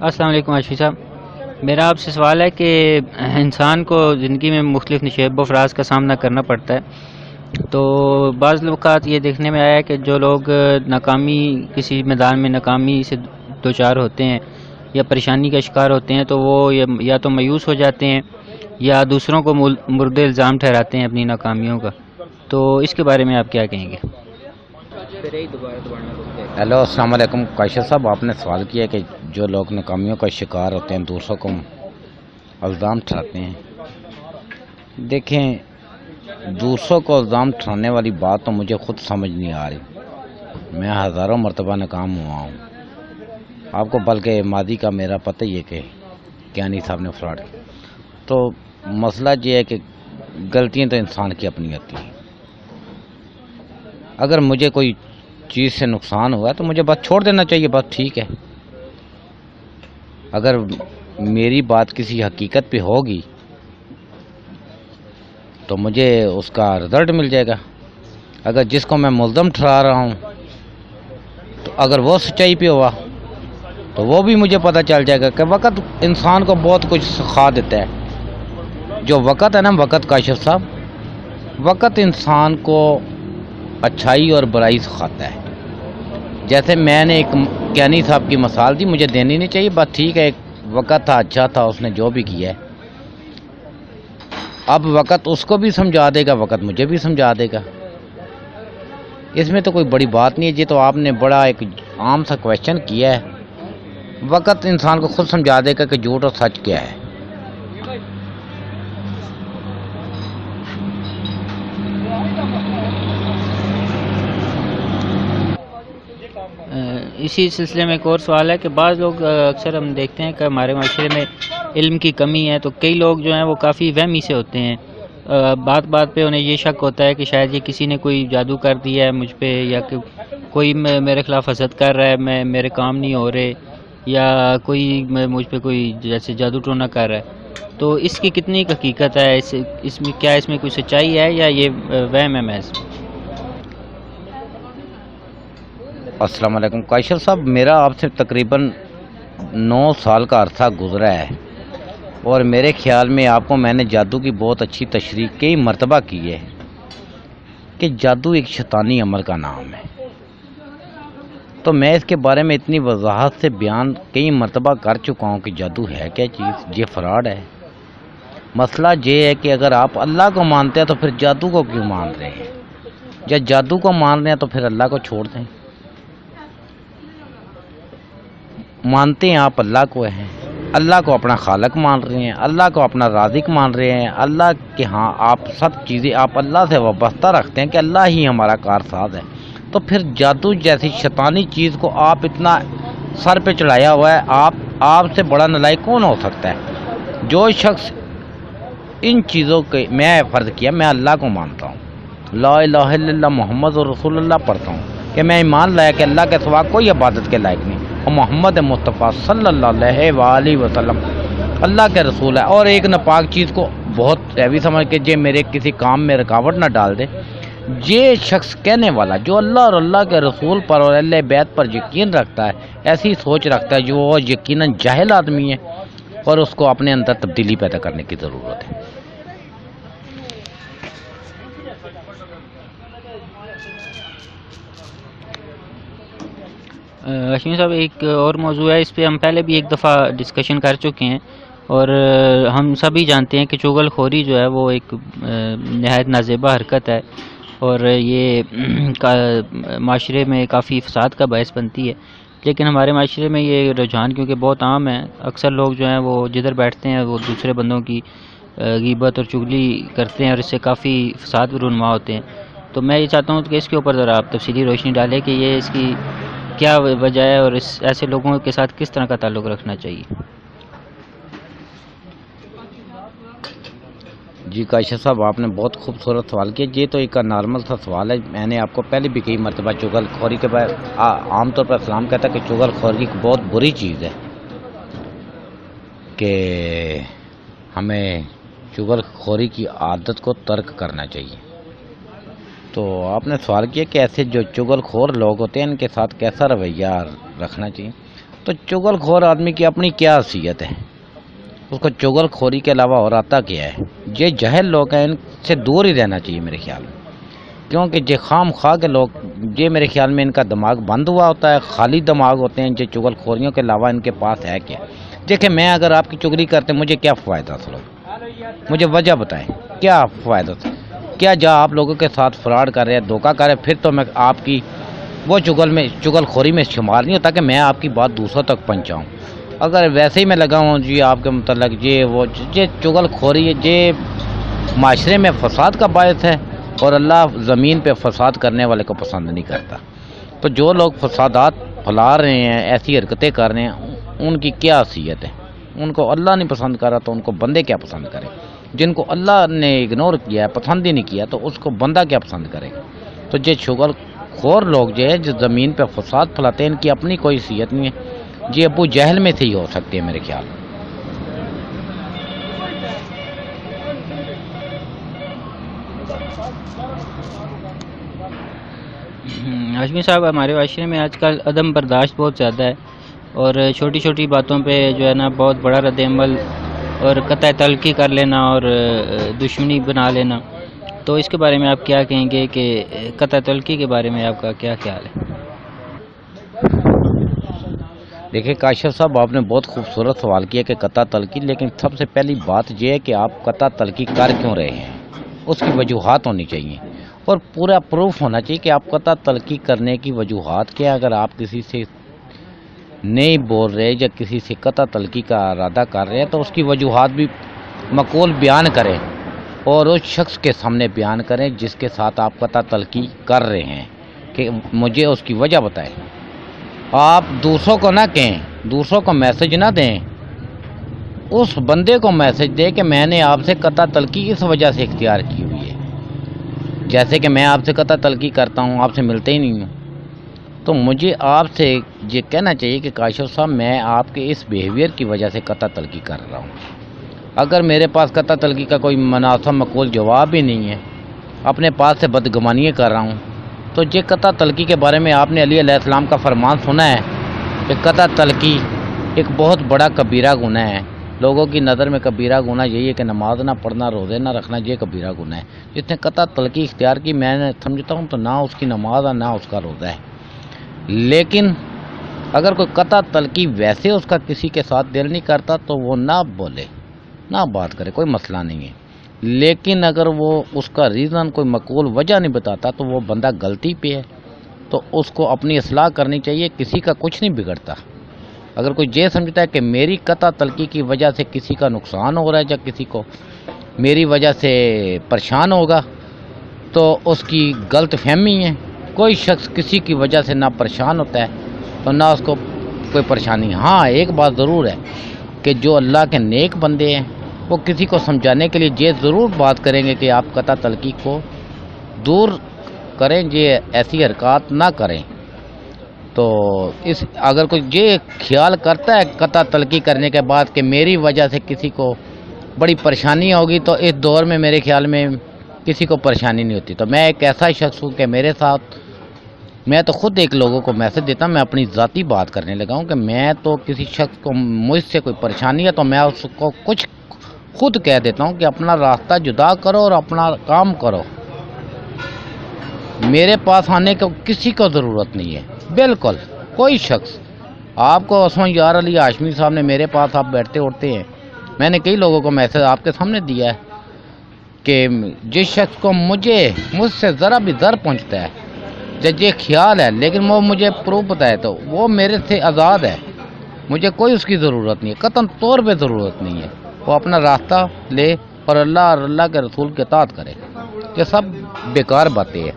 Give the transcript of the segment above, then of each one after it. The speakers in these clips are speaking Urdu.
السلام علیکم عاشقی صاحب، میرا آپ سے سوال ہے کہ انسان کو زندگی میں مختلف نشیب و فراز کا سامنا کرنا پڑتا ہے، تو بعض اوقات یہ دیکھنے میں آیا ہے کہ جو لوگ ناکامی کسی میدان میں ناکامی سے دوچار ہوتے ہیں یا پریشانی کا شکار ہوتے ہیں تو وہ یا تو مایوس ہو جاتے ہیں یا دوسروں کو مورد الزام ٹھہراتے ہیں اپنی ناکامیوں کا، تو اس کے بارے میں آپ کیا کہیں گے؟ ہیلو، السلام علیکم کاشف صاحب، آپ نے سوال کیا کہ جو لوگ ناکامیوں کا شکار ہوتے ہیں دوسروں کو الزام ٹھہراتے ہیں. دیکھیں، دوسروں کو الزام ٹھہرانے والی بات تو مجھے خود سمجھ نہیں آ رہی. میں ہزاروں مرتبہ ناکام ہوا ہوں. آپ کو بلکہ ماضی کا میرا پتہ ہی ہے کہ کیانی صاحب نے فراڈ کیا. تو مسئلہ یہ ہے کہ غلطیاں تو انسان کی اپنی ہوتی ہیں. اگر مجھے کوئی چیز سے نقصان ہوا تو مجھے بس چھوڑ دینا چاہیے، بس ٹھیک ہے. اگر میری بات کسی حقیقت پہ ہوگی تو مجھے اس کا رزلٹ مل جائے گا. اگر جس کو میں ملزم ٹھہرا رہا ہوں تو اگر وہ سچائی پہ ہوا تو وہ بھی مجھے پتہ چل جائے گا کہ وقت انسان کو بہت کچھ سکھا دیتا ہے. جو وقت ہے نا، وقت کاشف صاحب، وقت انسان کو اچھائی اور برائی سکھاتا ہے. جیسے میں نے ایک کیانی صاحب کی مثال دی، مجھے دینی نہیں چاہیے، بس ٹھیک ہے. ایک وقت تھا، اچھا تھا، اس نے جو بھی کیا ہے. اب وقت اس کو بھی سمجھا دے گا، وقت مجھے بھی سمجھا دے گا. اس میں تو کوئی بڑی بات نہیں ہے. یہ تو آپ نے بڑا ایک عام سا کویشچن کیا ہے. وقت انسان کو خود سمجھا دے گا کہ جھوٹ اور سچ کیا ہے. اسی سلسلے میں ایک اور سوال ہے کہ بعض لوگ اکثر ہم دیکھتے ہیں کہ ہمارے معاشرے میں علم کی کمی ہے، تو کئی لوگ جو ہیں وہ کافی وہمی سے ہوتے ہیں. بات بات پہ انہیں یہ شک ہوتا ہے کہ شاید یہ کسی نے کوئی جادو کر دیا ہے مجھ پہ، یا کہ کوئی میرے خلاف حسد کر رہا ہے، میرے کام نہیں ہو رہے، یا کوئی مجھ پہ کوئی جیسے جادو ٹونا کر رہا ہے. تو اس کی کتنی حقیقت ہے؟ اس میں کیا اس میں کوئی سچائی ہے یا یہ وہم ہے محض؟ السلام علیکم کاشف صاحب، میرا آپ سے تقریباً 9 سال کا عرصہ گزرا ہے، اور میرے خیال میں آپ کو میں نے جادو کی بہت اچھی تشریح کئی مرتبہ کی ہے کہ جادو ایک شیطانی عمل کا نام ہے. تو میں اس کے بارے میں اتنی وضاحت سے بیان کئی مرتبہ کر چکا ہوں کہ جادو ہے کیا چیز، یہ فراڈ ہے. مسئلہ یہ ہے کہ اگر آپ اللہ کو مانتے ہیں تو پھر جادو کو کیوں مان رہے ہیں؟ یا جادو کو مان رہے ہیں تو پھر اللہ کو چھوڑ دیں. مانتے ہیں آپ اللہ کو ہیں، اللہ کو اپنا خالق مان رہے ہیں، اللہ کو اپنا رازق مان رہے ہیں، اللہ کے ہاں آپ سب چیزیں آپ اللہ سے وابستہ رکھتے ہیں کہ اللہ ہی ہمارا کارساز ہے. تو پھر جادو جیسی شیطانی چیز کو آپ اتنا سر پہ چڑھایا ہوا ہے. آپ سے بڑا نالائق کون ہو سکتا ہے؟ جو شخص ان چیزوں کے میں فرض کیا میں اللہ کو مانتا ہوں، لا الہ الا اللہ محمد رسول اللہ پڑھتا ہوں کہ میں ایمان لایا کہ اللہ کے سوا کوئی عبادت کے لائق نہیں، اور محمد مصطفیٰ صلی اللہ علیہ وآلہ وسلم اللہ کے رسول ہے. اور ایک ناپاک چیز کو بہت ہیوی سمجھ کے جو میرے کسی کام میں رکاوٹ نہ ڈال دے، یہ شخص کہنے والا جو اللہ اور اللہ کے رسول پر اور اہل بیت پر یقین رکھتا ہے، ایسی سوچ رکھتا ہے، جو وہ یقیناً جاہل آدمی ہے اور اس کو اپنے اندر تبدیلی پیدا کرنے کی ضرورت ہے. ہاشمی صاحب، ایک اور موضوع ہے، اس پہ ہم پہلے بھی ایک دفعہ ڈسکشن کر چکے ہیں، اور ہم سبھی جانتے ہیں کہ چغل خوری جو ہے وہ ایک نہایت نازیبا حرکت ہے، اور یہ معاشرے میں کافی فساد کا باعث بنتی ہے. لیکن ہمارے معاشرے میں یہ رجحان کیونکہ بہت عام ہے، اکثر لوگ جو ہیں وہ جدھر بیٹھتے ہیں وہ دوسرے بندوں کی غیبت اور چغلی کرتے ہیں، اور اس سے کافی فساد بھی رونما ہوتے ہیں. تو میں یہ چاہتا ہوں کہ اس کے اوپر ذرا آپ تفصیلی روشنی ڈالیں کہ یہ اس کی کیا وجہ ہے، اور ایسے لوگوں کے ساتھ کس طرح کا تعلق رکھنا چاہیے. جی کاشف صاحب، آپ نے بہت خوبصورت سوال کیا. یہ تو ایک نارمل سا سوال ہے. میں نے آپ کو پہلے بھی کئی مرتبہ چغل خوری کے بعد عام طور پر اسلام کہتا ہے کہ چغل خوری ایک بہت بری چیز ہے، کہ ہمیں چغل خوری کی عادت کو ترک کرنا چاہیے. تو آپ نے سوال کیا کہ ایسے جو چغل خور لوگ ہوتے ہیں ان کے ساتھ کیسا رویہ رکھنا چاہیے. تو چغل خور آدمی کی اپنی کیا حیثیت ہے؟ اس کو چغل خوری کے علاوہ اور آتا کیا ہے؟ یہ جہل لوگ ہیں، ان سے دور ہی رہنا چاہیے میرے خیال میں، کیونکہ یہ خام خواہ کے لوگ، یہ میرے خیال میں ان کا دماغ بند ہوا ہوتا ہے، خالی دماغ ہوتے ہیں۔ یہ چغل خوریوں کے علاوہ ان کے پاس ہے کیا؟ دیکھیں، میں اگر آپ کی چغلی کرتے مجھے کیا فائدہ حاصل ہوگا؟ مجھے وجہ بتائیں، کیا فائدہ تھا؟ کیا جا آپ لوگوں کے ساتھ فراڈ کر رہے ہیں، دھوکہ کر رہے ہیں، پھر تو میں آپ کی وہ چغل خوری میں شمار نہیں ہوتا کہ میں آپ کی بات دوسروں تک پہنچاؤں۔ اگر ویسے ہی میں لگا ہوں جی آپ کے متعلق یہ چغل خوری ہے، یہ معاشرے میں فساد کا باعث ہے، اور اللہ زمین پہ فساد کرنے والے کو پسند نہیں کرتا۔ تو جو لوگ فسادات پھیلا رہے ہیں، ایسی حرکتیں کر رہے ہیں، ان کی کیا حیثیت ہے؟ ان کو اللہ نہیں پسند کر رہا تو ان کو بندے کیا پسند کریں؟ جن کو اللہ نے اگنور کیا ہے، پسند ہی نہیں کیا، تو اس کو بندہ کیا پسند کرے گا؟ تو یہ چغل خور لوگ جو ہے، جو زمین پہ فساد پھیلاتے ہیں، ان کی اپنی کوئی حیثیت نہیں ہے۔ یہ ابو جہل میں سے ہی ہو سکتے ہیں میرے خیال میں۔ ہاشمی صاحب، ہمارے معاشرے میں آج کل عدم برداشت بہت زیادہ ہے، اور چھوٹی چھوٹی باتوں پہ جو ہے نا بہت بڑا رد عمل اور قطع تلقی کر لینا اور دشمنی بنا لینا، تو اس کے بارے میں آپ کیا کہیں گے کہ قطع تلقی کے بارے میں آپ کا کیا خیال ہے؟ دیکھیں کاشف صاحب، آپ نے بہت خوبصورت سوال کیا کہ قطع تلقی، لیکن سب سے پہلی بات یہ ہے کہ آپ قطع تلقی کر کیوں رہے ہیں، اس کی وجوہات ہونی چاہیے، اور پورا پروف ہونا چاہیے کہ آپ قطع تلقی کرنے کی وجوہات کیا۔ اگر آپ کسی سے نہیں بول رہے یا کسی سے قطع تلقی کا ارادہ کر رہے ہیں تو اس کی وجوہات بھی معقول بیان کریں، اور اس شخص کے سامنے بیان کریں جس کے ساتھ آپ قطع تلقی کر رہے ہیں، کہ مجھے اس کی وجہ بتائیں۔ آپ دوسروں کو نہ کہیں، دوسروں کو میسج نہ دیں، اس بندے کو میسج دیں کہ میں نے آپ سے قطع تلقی اس وجہ سے اختیار کی ہوئی ہے، جیسے کہ میں آپ سے قطع تلقی کرتا ہوں، آپ سے ملتے ہی نہیں ہوں، تو مجھے آپ سے یہ کہنا چاہیے کہ کاشف صاحب میں آپ کے اس بیہیویئر کی وجہ سے قطع تلقی کر رہا ہوں۔ اگر میرے پاس قطع تلقی کا کوئی مناسب معقول جواب ہی نہیں ہے، اپنے پاس سے بدگمانیاں کر رہا ہوں، تو یہ قطع تلقی کے بارے میں آپ نے علی علیہ السلام کا فرمان سنا ہے کہ قطع تلقی ایک بہت بڑا کبیرہ گناہ ہے۔ لوگوں کی نظر میں کبیرہ گناہ یہی ہے کہ نماز نہ پڑھنا، روزے نہ رکھنا، یہ کبیرہ گناہ ہے۔ جس نے قطع تلقی اختیار کی، میں نے سمجھتا ہوں تو نہ اس کی نماز ہے نہ اس کا روزہ ہے۔ لیکن اگر کوئی قطع تلقی ویسے اس کا کسی کے ساتھ دل نہیں کرتا تو وہ نہ بولے، نہ بات کرے، کوئی مسئلہ نہیں ہے۔ لیکن اگر وہ اس کا ریزن کوئی معقول وجہ نہیں بتاتا تو وہ بندہ غلطی پہ ہے، تو اس کو اپنی اصلاح کرنی چاہیے۔ کسی کا کچھ نہیں بگڑتا۔ اگر کوئی یہ سمجھتا ہے کہ میری قطع تلقی کی وجہ سے کسی کا نقصان ہو رہا ہے یا کسی کو میری وجہ سے پریشان ہوگا تو اس کی غلط فہمی ہے۔ کوئی شخص کسی کی وجہ سے نہ پریشان ہوتا ہے تو نہ اس کو کوئی پریشانی۔ ہاں ایک بات ضرور ہے کہ جو اللہ کے نیک بندے ہیں وہ کسی کو سمجھانے کے لیے یہ ضرور بات کریں گے کہ آپ قطع تلقی کو دور کریں، یہ ایسی حرکات نہ کریں۔ تو اگر کوئی یہ خیال کرتا ہے قطع تلقی کرنے کے بعد کہ میری وجہ سے کسی کو بڑی پریشانی ہوگی، تو اس دور میں میرے خیال میں کسی کو پریشانی نہیں ہوتی۔ تو میں ایک ایسا شخص ہوں کہ میرے ساتھ میں تو خود ایک لوگوں کو میسج دیتا ہوں، میں اپنی ذاتی بات کرنے لگا ہوں کہ میں تو کسی شخص کو مجھ سے کوئی پریشانی ہے تو میں اس کو کچھ خود کہہ دیتا ہوں کہ اپنا راستہ جدا کرو اور اپنا کام کرو، میرے پاس آنے کو کسی کو ضرورت نہیں ہے۔ بالکل کوئی شخص آپ کو عثمان یار علی ہاشمی صاحب نے میرے پاس آپ بیٹھتے اٹھتے ہیں، میں نے کئی لوگوں کو میسج آپ کے سامنے دیا ہے کہ جس شخص کو مجھ سے ذرا بھی ضرر پہنچتا ہے، جب یہ خیال ہے لیکن وہ مجھے پروف بتائے تو وہ میرے سے آزاد ہے، مجھے کوئی اس کی ضرورت نہیں ہے، قطعاً طور پہ ضرورت نہیں ہے۔ وہ اپنا راستہ لے اور اللہ کے رسول کے اطاعت کرے۔ یہ سب بیکار باتیں ہیں،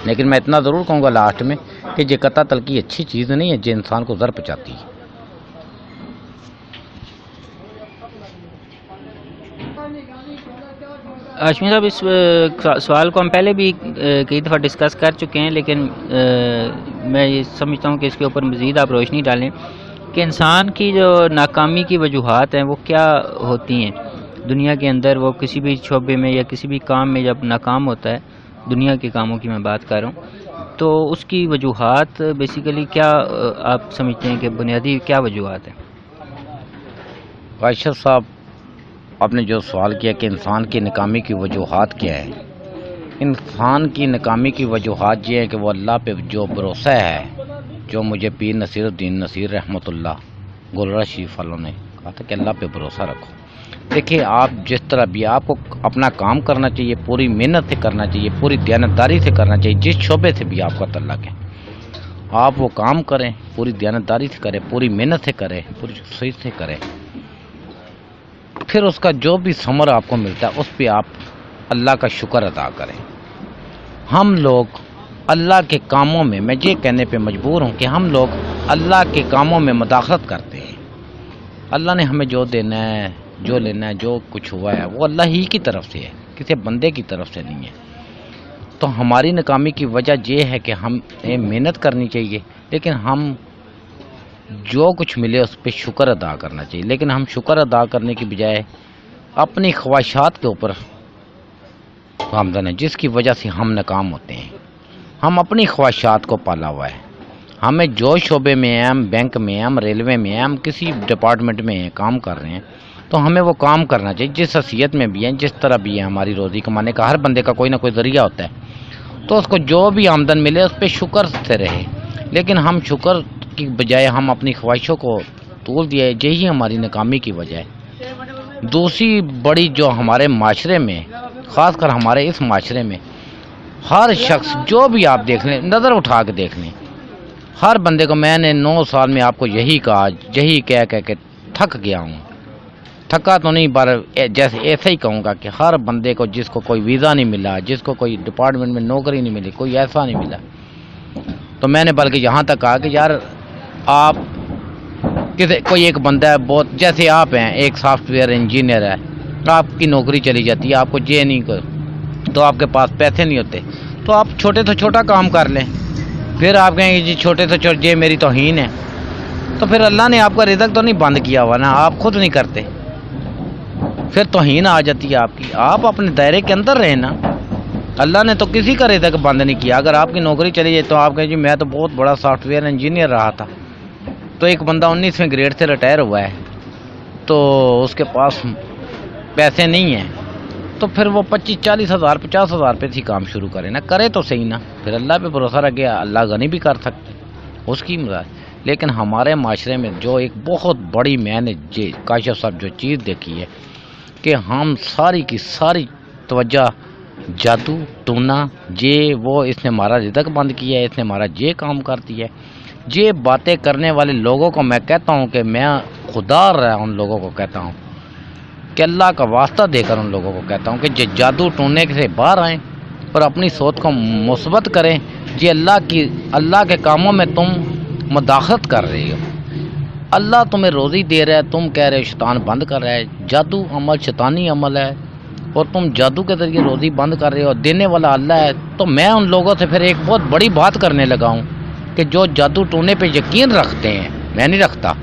لیکن میں اتنا ضرور کہوں گا لاسٹ میں کہ یہ قطع تلقی اچھی چیز نہیں ہے، جو انسان کو ضرر پہنچاتی ہے۔ ہاشمی صاحب، اس سوال کو ہم پہلے بھی کئی دفعہ ڈسکس کر چکے ہیں، لیکن میں یہ سمجھتا ہوں کہ اس کے اوپر مزید آپ روشنی ڈالیں کہ انسان کی جو ناکامی کی وجوہات ہیں وہ کیا ہوتی ہیں دنیا کے اندر۔ وہ کسی بھی شعبے میں یا کسی بھی کام میں جب ناکام ہوتا ہے، دنیا کے کاموں کی میں بات کر رہا ہوں، تو اس کی وجوہات بیسیکلی کیا آپ سمجھتے ہیں کہ بنیادی کیا وجوہات ہیں؟ عائشہ صاحب، آپ نے جو سوال کیا کہ انسان کی ناکامی کی وجوہات کیا ہے، انسان کی ناکامی کی وجوہات یہ ہے کہ وہ اللہ پہ جو بھروسہ ہے، جو مجھے پیر نصیر الدین نصیر رحمۃ اللہ گلرہ شریف والوں نے کہا تھا کہ اللہ پہ بھروسہ رکھو۔ دیکھیں، آپ جس طرح بھی آپ کو اپنا کام کرنا چاہیے، پوری محنت سے کرنا چاہیے، پوری دیانتداری سے کرنا چاہیے، جس شعبے سے بھی آپ کا تعلق ہے آپ وہ کام کریں، پوری دیانتداری سے کریں، پوری محنت سے کریں، پوری صحیح سے کریں، پھر اس کا جو بھی ثمر آپ کو ملتا ہے اس پہ آپ اللہ کا شکر ادا کریں۔ ہم لوگ اللہ کے کاموں میں یہ کہنے پہ مجبور ہوں کہ ہم لوگ اللہ کے کاموں میں مداخلت کرتے ہیں۔ اللہ نے ہمیں جو دینا ہے، جو لینا ہے، جو کچھ ہوا ہے وہ اللہ ہی کی طرف سے ہے، کسی بندے کی طرف سے نہیں ہے۔ تو ہماری ناکامی کی وجہ یہ ہے کہ ہمیں محنت کرنی چاہیے، لیکن ہم جو کچھ ملے اس پہ شکر ادا کرنا چاہیے، لیکن ہم شکر ادا کرنے کی بجائے اپنی خواہشات کے اوپر گامزن ہے، جس کی وجہ سے ہم ناکام ہوتے ہیں۔ ہم اپنی خواہشات کو پالا ہوا ہے، ہمیں جو شعبے میں ہیں، ہم بینک میں ہیں، ہم ریلوے میں ہیں، ہم کسی ڈپارٹمنٹ میں ہیں، کام کر رہے ہیں، تو ہمیں وہ کام کرنا چاہیے جس حیثیت میں بھی ہیں، جس طرح بھی ہے۔ ہماری روزی کمانے کا ہر بندے کا کوئی نہ کوئی ذریعہ ہوتا ہے، تو اس کو جو بھی آمدن ملے اس پہ شکر سے رہے، لیکن ہم شکر کی بجائے ہم اپنی خواہشوں کو طول دیا ہے، یہی ہماری ناکامی کی وجہ ہے۔ دوسری بڑی جو ہمارے معاشرے میں، خاص کر ہمارے اس معاشرے میں، ہر شخص جو بھی آپ دیکھ لیں، نظر اٹھا کے دیکھ لیں، ہر بندے کو میں نے 9 سال میں آپ کو یہی کہا، یہی کہہ کے تھک گیا ہوں، تھکا تو نہیں پر جیسے ایسے ہی کہوں گا کہ ہر بندے کو جس کو کوئی ویزا نہیں ملا، جس کو کوئی ڈپارٹمنٹ میں نوکری نہیں ملی، کوئی ایسا نہیں ملا، تو میں نے بلکہ یہاں تک کہا کہ یار آپ کوئی ایک بندہ ہے، بہت جیسے آپ ہیں، ایک سافٹ ویئر انجینئر ہے، آپ کی نوکری چلی جاتی ہے، آپ کو یہ نہیں تو آپ کے پاس پیسے نہیں ہوتے، تو آپ چھوٹے سے چھوٹا کام کر لیں، پھر آپ کہیں گے جی چھوٹے سے چھوٹے یہ میری توہین ہے، تو پھر اللہ نے آپ کا رزق تو نہیں بند کیا ہوا نا، آپ خود نہیں کرتے، پھر توہین آ جاتی ہے آپ کی۔ آپ اپنے دائرے کے اندر رہیں نا، اللہ نے تو کسی کا رزق بند نہیں کیا۔ اگر آپ کی نوکری چلی جائے تو آپ کہیں جی میں تو بہت بڑا سافٹ ویئر انجینئر رہا تھا، تو ایک بندہ 19ویں گریڈ سے ریٹائر ہوا ہے، تو اس کے پاس پیسے نہیں ہیں، تو پھر وہ 25-40 ہزار 50 ہزار پہ سے کام شروع کرے نا، کرے تو صحیح نا، پھر اللہ پہ بھروسہ رکھے، اللہ غنی بھی کر سکتے اس کی مزاج۔ لیکن ہمارے معاشرے میں جو ایک بہت بڑی میں نے کاشف صاحب جو چیز دیکھی ہے کہ ہم ساری کی ساری توجہ جادو ٹونا وہ اس نے ہمارا رزق بند کیا ہے، اس نے ہمارا یہ کام کر دیا ہے، یہ باتیں کرنے والے لوگوں کو میں کہتا ہوں کہ میں خدا رہا ان لوگوں کو کہتا ہوں کہ اللہ کا واسطہ دے کر ان لوگوں کو کہتا ہوں کہ جادو ٹونے سے باہر آئیں اور اپنی سوچ کو مثبت کریں۔ جی اللہ کے کاموں میں تم مداخلت کر رہے ہو، اللہ تمہیں روزی دے رہا ہے، تم کہہ رہے ہو شیطان بند کر رہا ہے، جادو عمل شیطانی عمل ہے اور تم جادو کے ذریعے روزی بند کر رہے ہو، دینے والا اللہ ہے۔ تو میں ان لوگوں سے پھر ایک بہت بڑی بات کرنے لگا ہوں کہ جو جادو ٹونے پہ یقین رکھتے ہیں، میں نہیں رکھتا،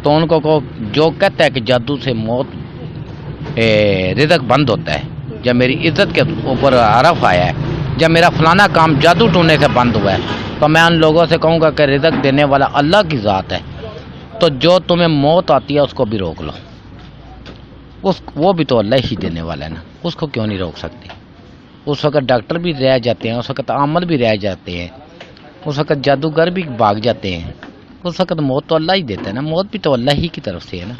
تو ان کو جو کہتا ہے کہ جادو سے موت رزق بند ہوتا ہے، جب میری عزت کے اوپر عرف آیا ہے، جب میرا فلانا کام جادو ٹونے سے بند ہوا ہے، تو میں ان لوگوں سے کہوں گا کہ رزق دینے والا اللہ کی ذات ہے، تو جو تمہیں موت آتی ہے اس کو بھی روک لو، وہ بھی تو اللہ ہی دینے والا ہے نا، اس کو کیوں نہیں روک سکتے؟ اس وقت ڈاکٹر بھی رہ جاتے ہیں، اس وقت عامل بھی رہ جاتے ہیں، اس وقت جادوگر بھی بھاگ جاتے ہیں، اس وقت موت تو اللہ ہی دیتا ہے نا، موت بھی تو اللہ ہی کی طرف سے ہے نا،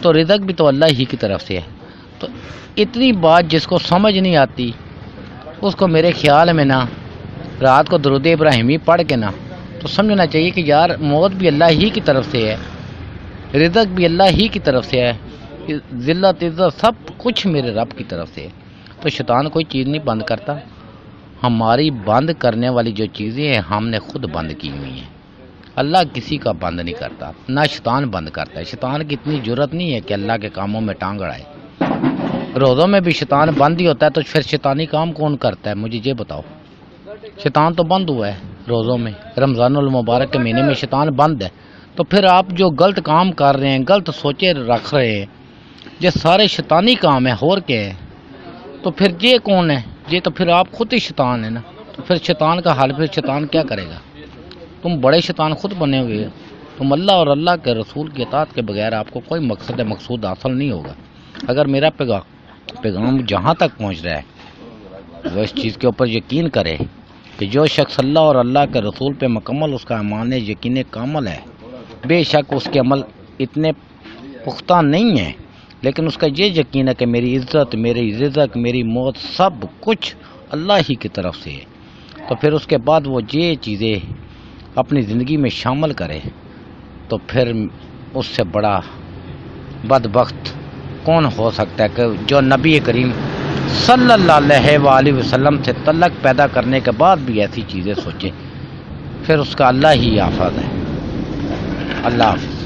تو رزق بھی تو اللہ ہی کی طرف سے ہے۔ تو اتنی بات جس کو سمجھ نہیں آتی اس کو میرے خیال میں نا رات کو درود ابراہیمی پڑھ کے نا تو سمجھنا چاہیے کہ یار موت بھی اللہ ہی کی طرف سے ہے، رزق بھی اللہ ہی کی طرف سے ہے، ذلت عزت سب کچھ میرے رب کی طرف سے ہے۔ تو شیطان کوئی چیز نہیں بند کرتا، ہماری بند کرنے والی جو چیزیں ہیں ہم نے خود بند کی ہوئی ہیں، اللہ کسی کا بند نہیں کرتا، نہ شیطان بند کرتا ہے۔ شیطان کی اتنی جرت نہیں ہے کہ اللہ کے کاموں میں ٹانگ اڑائے۔ روزوں میں بھی شیطان بند ہی ہوتا ہے، تو پھر شیطانی کام کون کرتا ہے مجھے یہ بتاؤ؟ شیطان تو بند ہوا ہے روزوں میں، رمضان المبارک کے مہینے میں شیطان بند ہے، تو پھر آپ جو غلط کام کر رہے ہیں، غلط سوچے رکھ رہے ہیں، یہ سارے شیطانی کام ہیں، اور کیا ہے؟ تو پھر یہ کون ہے؟ یہ تو پھر آپ خود ہی شیطان ہے نا۔ پھر شیطان کا حال، پھر شیطان کیا کرے گا؟ تم بڑے شیطان خود بنے ہوئے ہو. تم اللہ اور اللہ کے رسول کی اطاعت کے بغیر آپ کو کوئی مقصود حاصل نہیں ہوگا. اگر میرا پیغام جہاں تک پہنچ رہا ہے وہ اس چیز کے اوپر یقین کرے کہ جو شخص اللہ اور اللہ کے رسول پہ مکمل اس کا ایمان یقین کامل ہے، بے شک اس کے عمل اتنے پختہ نہیں ہیں، لیکن اس کا یہ یقین ہے کہ میری عزت، میری رزق، میری موت سب کچھ اللہ ہی کی طرف سے ہے، تو پھر اس کے بعد وہ یہ چیزیں اپنی زندگی میں شامل کرے، تو پھر اس سے بڑا بدبخت کون ہو سکتا ہے کہ جو نبی کریم صلی اللہ علیہ وآلہ وسلم سے تعلق پیدا کرنے کے بعد بھی ایسی چیزیں سوچے. پھر اس کا اللہ ہی حافظ ہے. اللہ حافظ.